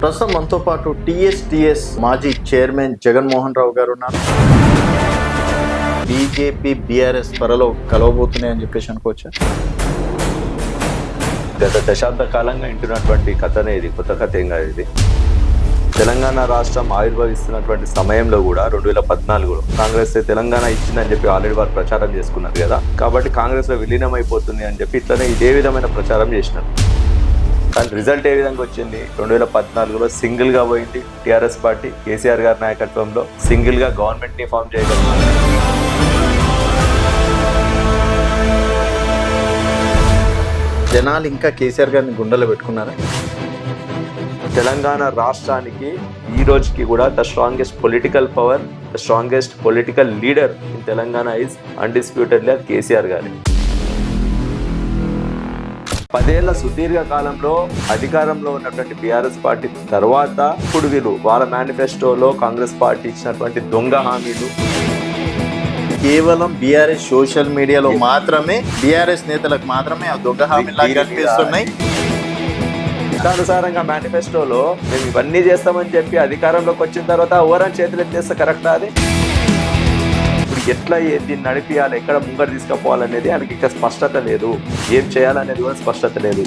ప్రస్తుతం మనతో పాటు టీఎస్ మాజీ చైర్మన్ జగన్మోహన్ రావు గారు ఉన్నారు. బీజేపీ బీఆర్ఎస్ త్వరలో కలవబోతున్నాయని చెప్పేసి అనుకోవచ్చా? గత దశాబ్ద కాలంగా ఇంటున్నటువంటి కథనే ఇది, కొత్త కథ ఏం కాదు ఇది. తెలంగాణ రాష్ట్రం ఆవిర్భవిస్తున్నటువంటి సమయంలో కూడా 2014లో కాంగ్రెస్ తెలంగాణ ఇచ్చిందని చెప్పి ఆల్రెడీ వారు ప్రచారం చేసుకున్నారు కదా. కాబట్టి కాంగ్రెస్ లో విలీనం అయిపోతుంది అని చెప్పి ఇట్లనే ఇదే విధమైన ప్రచారం చేసినారు. కానీ రిజల్ట్ ఏ విధంగా వచ్చింది? 2014లో సింగిల్ గా పోయింది టీఆర్ఎస్ పార్టీ. కేసీఆర్ గారి నాయకత్వంలో సింగిల్ గా గవర్నమెంట్ ని ఫామ్ చేయగలిగింది. జనాలు ఇంకా కేసీఆర్ గారిని గుండెలో పెట్టుకున్నారా? తెలంగాణ రాష్ట్రానికి ఈ రోజుకి కూడా the strongest political power, the strongest political leader in Telangana is undisputedly KCR గారి. 10 ఏళ్ల సుదీర్ఘ కాలంలో అధికారంలో ఉన్నటువంటి బీఆర్ఎస్ పార్టీ తర్వాత ఇప్పుడు వీళ్ళు వాళ్ళ మేనిఫెస్టోలో కాంగ్రెస్ పార్టీ ఇచ్చినటువంటి దొంగ హామీలు కేవలం బీఆర్ఎస్ సోషల్ మీడియాలో మాత్రమే, బీఆర్ఎస్ నేతలకు మాత్రమే ఆ దొంగ హామీలాగా కనిపిస్తున్నాయి. ఇష్టానుసారంగా మేనిఫెస్టోలో మేము ఇవన్నీ చేస్తామని చెప్పి అధికారంలోకి వచ్చిన తర్వాత ఓవరాల్ చేతులు ఎత్తేస్తే కరెక్టా? అది ఇప్పుడు ఎట్లా దీన్ని నడిపియాలి, ఎక్కడ ముంగడు తీసుకుపోవాలనేది ఆయనకి ఇంకా స్పష్టత లేదు. ఏం చేయాలనేది కూడా స్పష్టత లేదు.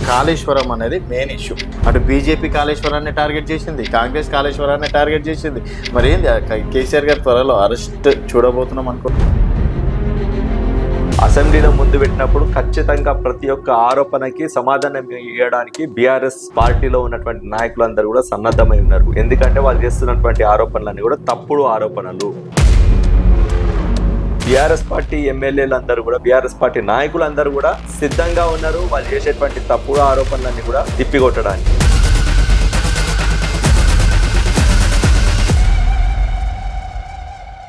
కాళేశ్వరం అనేది మెయిన్ ఇష్యూ. అటు బీజేపీ కాళేశ్వరాన్ని టార్గెట్ చేసింది, కాంగ్రెస్ కాళేశ్వరాన్ని టార్గెట్ చేసింది. మరి ఏంది కేసీఆర్ గారి త్వరలో అరెస్ట్ చూడబోతున్నాం అనుకో. అసెంబ్లీలో ముందు పెట్టినప్పుడు ఖచ్చితంగా ప్రతి ఒక్క ఆరోపణకి సమాధానం ఇవ్వడానికి బీఆర్ఎస్ పార్టీలో ఉన్నటువంటి నాయకులందరూ కూడా సన్నద్ధమై ఉన్నారు. ఎందుకంటే వాళ్ళు చేస్తున్నటువంటి ఆరోపణలన్నీ కూడా తప్పుడు ఆరోపణలు. బీఆర్ఎస్ పార్టీ ఎమ్మెల్యేలందరూ కూడా, బీఆర్ఎస్ పార్టీ నాయకులందరూ కూడా సిద్ధంగా ఉన్నారు వాళ్ళు చేసేటువంటి తప్పుడు ఆరోపణలన్నీ కూడా తిప్పికొట్టడానికి.